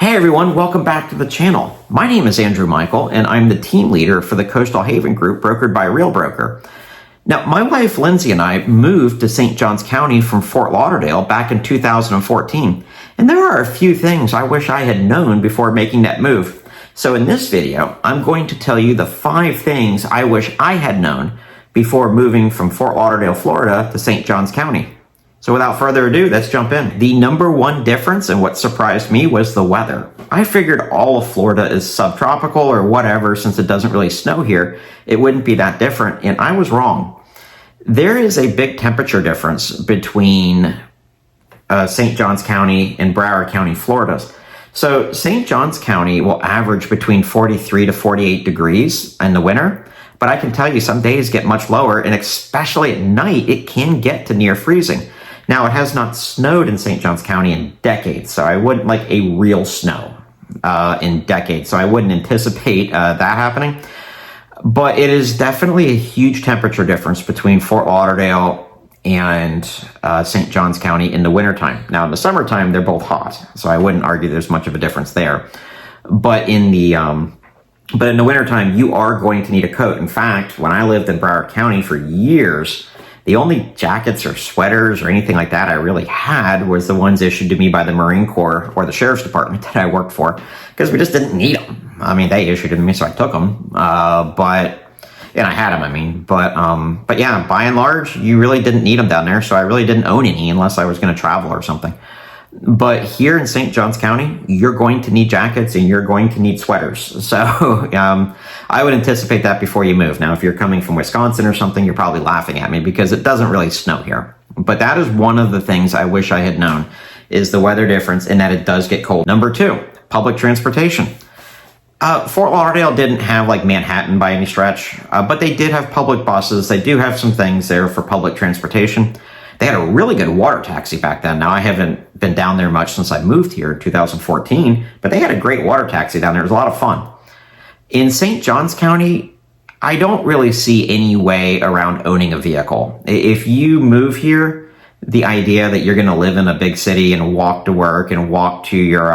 Hey everyone, welcome back to the channel. My name is Andrew Michael and I'm the team leader for the Coastal Haven Group brokered by Real Broker. Now, my wife Lindsay and I moved to St. Johns County from Fort Lauderdale back in 2014, and there are a few things I wish I had known before making that move. So in this video, I'm going to tell you the 5 things I wish I had known before moving from Fort Lauderdale, Florida to St. Johns County. So without further ado, let's jump in. The number one difference and what surprised me was the weather. I figured all of Florida is subtropical or whatever, since it doesn't really snow here, it wouldn't be that different, and I was wrong. There is a big temperature difference between St. Johns County and Broward County, Florida. So St. Johns County will average between 43 to 48 degrees in the winter, but I can tell you some days get much lower, and especially at night, it can get to near freezing. Now, it has not snowed in St. Johns County in decades, so I wouldn't like a real snow in decades, so I wouldn't anticipate that happening. But it is definitely a huge temperature difference between Fort Lauderdale and St. Johns County in the wintertime. Now, in the summertime, they're both hot, so I wouldn't argue there's much of a difference there. But in the wintertime, you are going to need a coat. In fact, when I lived in Broward County for years, the only jackets or sweaters or anything like that I really had was the ones issued to me by the Marine Corps or the Sheriff's Department that I worked for, because we just didn't need them. I mean, they issued them to me, so I took them. And I had them, but yeah, by and large, you really didn't need them down there, so I really didn't own any unless I was going to travel or something. But here in St. Johns County, you're going to need jackets and you're going to need sweaters. So I would anticipate that before you move. Now, if you're coming from Wisconsin or something, you're probably laughing at me because it doesn't really snow here. But that is one of the things I wish I had known, is the weather difference and that it does get cold. Number 2, public transportation. Fort Lauderdale didn't have like Manhattan by any stretch, but they did have public buses. They do have some things there for public transportation. They had a really good water taxi back then. Now, I haven't been down there much since I moved here in 2014, but they had a great water taxi down there. It was a lot of fun. In St. Johns County, I don't really see any way around owning a vehicle. If you move here, the idea that you're going to live in a big city and walk to work and walk to your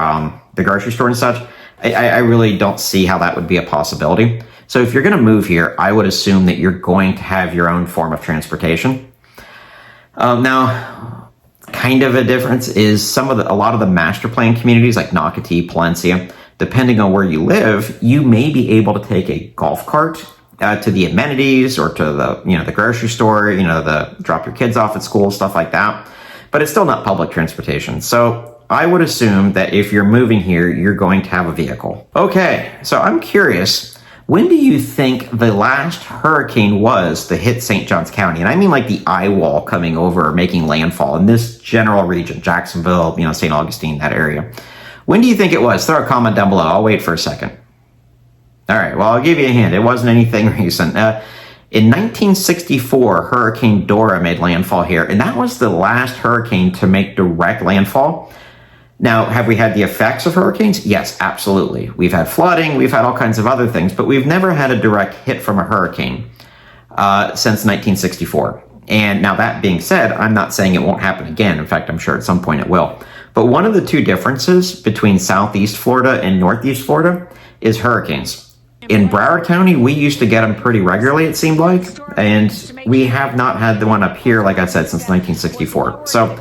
the grocery store and such, I really don't see how that would be a possibility. So if you're going to move here, I would assume that you're going to have your own form of transportation. Now, kind of a difference is a lot of the master plan communities like Nocatee, Palencia, depending on where you live, you may be able to take a golf cart to the amenities or to the grocery store, drop your kids off at school, stuff like that. But it's still not public transportation. So I would assume that if you're moving here, you're going to have a vehicle. Okay, so I'm curious, when do you think the last hurricane was to hit St. Johns County? And I mean like the eye wall coming over, making landfall in this general region, Jacksonville, St. Augustine, that area. When do you think it was? Throw a comment down below. I'll wait for a second. All right, well, I'll give you a hint. It wasn't anything recent. In 1964, Hurricane Dora made landfall here, and that was the last hurricane to make direct landfall. Now, have we had the effects of hurricanes? Yes, absolutely. We've had flooding, we've had all kinds of other things, but we've never had a direct hit from a hurricane since 1964. And now, that being said, I'm not saying it won't happen again. In fact, I'm sure at some point it will. But one of the two differences between Southeast Florida and Northeast Florida is hurricanes. In Broward County, we used to get them pretty regularly, it seemed like, and we have not had the one up here, like I said, since 1964. So,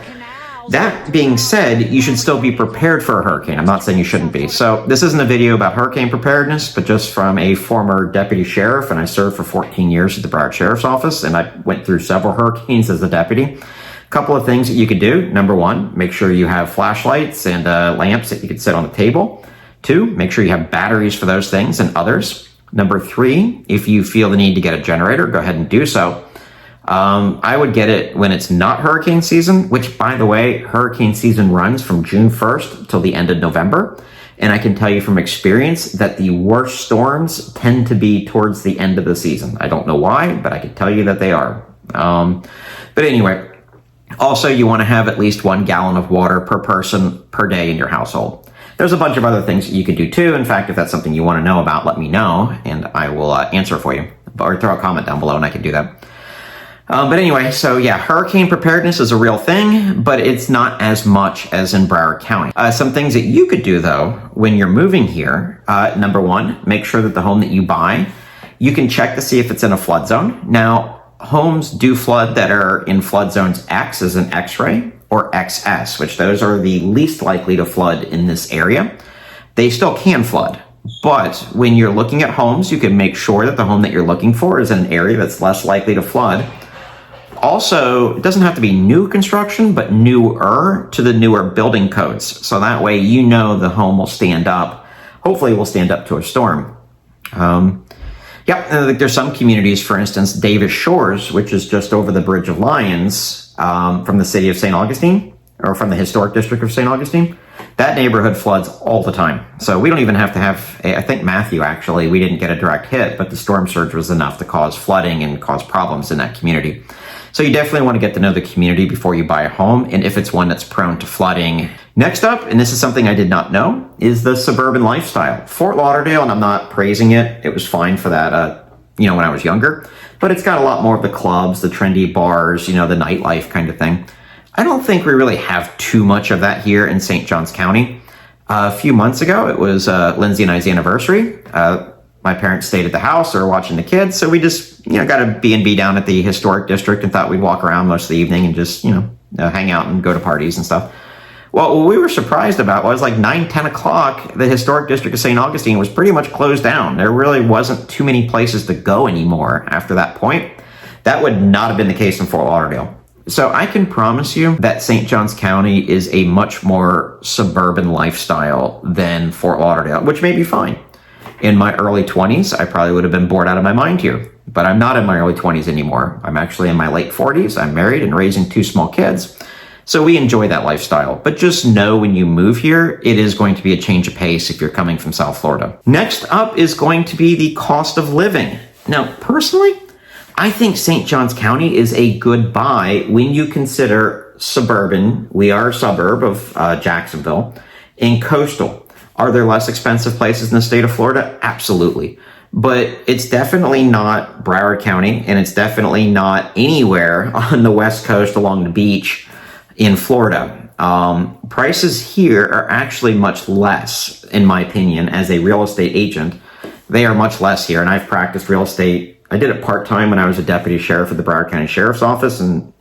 that being said, you should still be prepared for a hurricane. I'm not saying you shouldn't be. So this isn't a video about hurricane preparedness, but just from a former deputy sheriff, and I served for 14 years at the Broward Sheriff's Office, and I went through several hurricanes as a deputy. A couple of things that you could do. Number 1, make sure you have flashlights and lamps that you can set on the table. 2, make sure you have batteries for those things and others. Number 3, if you feel the need to get a generator, go ahead and do so. I would get it when it's not hurricane season, which, by the way, hurricane season runs from June 1st till the end of November. And I can tell you from experience that the worst storms tend to be towards the end of the season. I don't know why, but I can tell you that they are. But anyway, also you want to have at least 1 gallon of water per person per day in your household. There's a bunch of other things that you can do too. In fact, if that's something you want to know about, let me know and I will answer for you. Or throw a comment down below and I can do that. But anyway, so yeah, hurricane preparedness is a real thing, but it's not as much as in Broward County. Some things that you could do though, when you're moving here, number one, make sure that the home that you buy, you can check to see if it's in a flood zone. Now, homes do flood that are in flood zones X as an X-ray or XS, which those are the least likely to flood in this area. They still can flood. But when you're looking at homes, you can make sure that the home that you're looking for is in an area that's less likely to flood. Also, it doesn't have to be new construction, but newer to the newer building codes. So that way, you know the home will stand up. Hopefully, will stand up to a storm. There's some communities, for instance, Davis Shores, which is just over the Bridge of Lions from the city of St. Augustine, or from the historic district of St. Augustine. That neighborhood floods all the time. So we don't even have to have, I think Matthew actually, we didn't get a direct hit, but the storm surge was enough to cause flooding and cause problems in that community. So you definitely want to get to know the community before you buy a home, and if it's one that's prone to flooding. Next up, and this is something I did not know, is the suburban lifestyle. Fort Lauderdale, and I'm not praising it, it was fine for that, when I was younger, but it's got a lot more of the clubs, the trendy bars, the nightlife kind of thing. I don't think we really have too much of that here in St. Johns County. A few months ago, it was Lindsay and I's anniversary. My parents stayed at the house or watching the kids, so we just, got a B&B down at the historic district and thought we'd walk around most of the evening and just, hang out and go to parties and stuff. Well, what we were surprised about was like 9, 10 o'clock, the historic district of St. Augustine was pretty much closed down. There really wasn't too many places to go anymore after that point. That would not have been the case in Fort Lauderdale. So I can promise you that St. Johns County is a much more suburban lifestyle than Fort Lauderdale, which may be fine. In my early 20s, I probably would have been bored out of my mind here, but I'm not in my early 20s anymore. I'm actually in my late 40s. I'm married and raising 2 small kids. So we enjoy that lifestyle, but just know when you move here, it is going to be a change of pace if you're coming from South Florida. Next up is going to be the cost of living. Now, personally, I think St. Johns County is a good buy when you consider suburban. We are a suburb of Jacksonville, and coastal. Are there less expensive places in the state of Florida? Absolutely. But it's definitely not Broward County, and it's definitely not anywhere on the West Coast along the beach in Florida. Prices here are actually much less, in my opinion, as a real estate agent. They are much less here, and I've practiced real estate. I did it part-time when I was a deputy sheriff at the Broward County Sheriff's Office and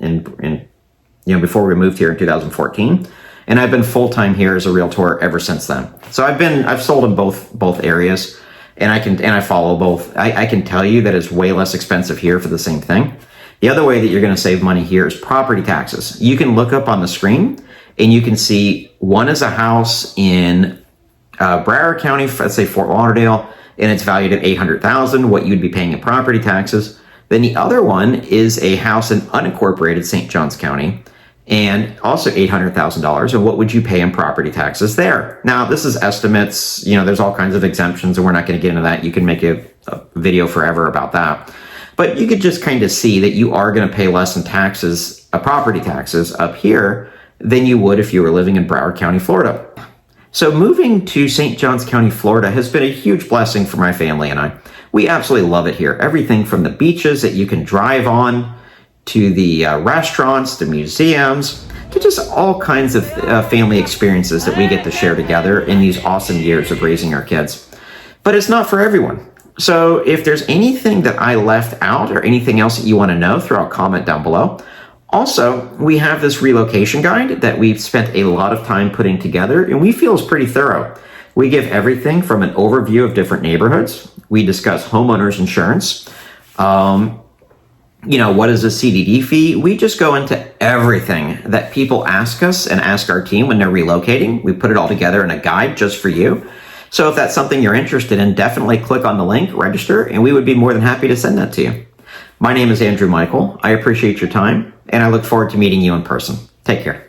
before we moved here in 2014. And I've been full-time here as a realtor ever since then. So I've sold in both areas, and I follow both. I can tell you that it's way less expensive here for the same thing. The other way that you're going to save money here is property taxes. You can look up on the screen and you can see one is a house in Broward County, let's say Fort Lauderdale, and it's valued at $800,000, what you'd be paying in property taxes. Then the other one is a house in unincorporated St. Johns County, and also $800,000, and what would you pay in property taxes there? Now, this is estimates, there's all kinds of exemptions, and we're not going to get into that. You can make a video forever about that. But you could just kind of see that you are going to pay less in taxes, property taxes up here than you would if you were living in Broward County, Florida. So moving to St. Johns County, Florida has been a huge blessing for my family and I. We absolutely love it here. Everything from the beaches that you can drive on, to the restaurants, to museums, to just all kinds of family experiences that we get to share together in these awesome years of raising our kids. But it's not for everyone. So if there's anything that I left out or anything else that you want to know, throw a comment down below. Also, we have this relocation guide that we've spent a lot of time putting together, and we feel is pretty thorough. We give everything from an overview of different neighborhoods. We discuss homeowners insurance. What is a CDD fee? We just go into everything that people ask us and ask our team when they're relocating. We put it all together in a guide just for you. So if that's something you're interested in, definitely click on the link, register, and we would be more than happy to send that to you. My name is Andrew Michael. I appreciate your time, and I look forward to meeting you in person. Take care.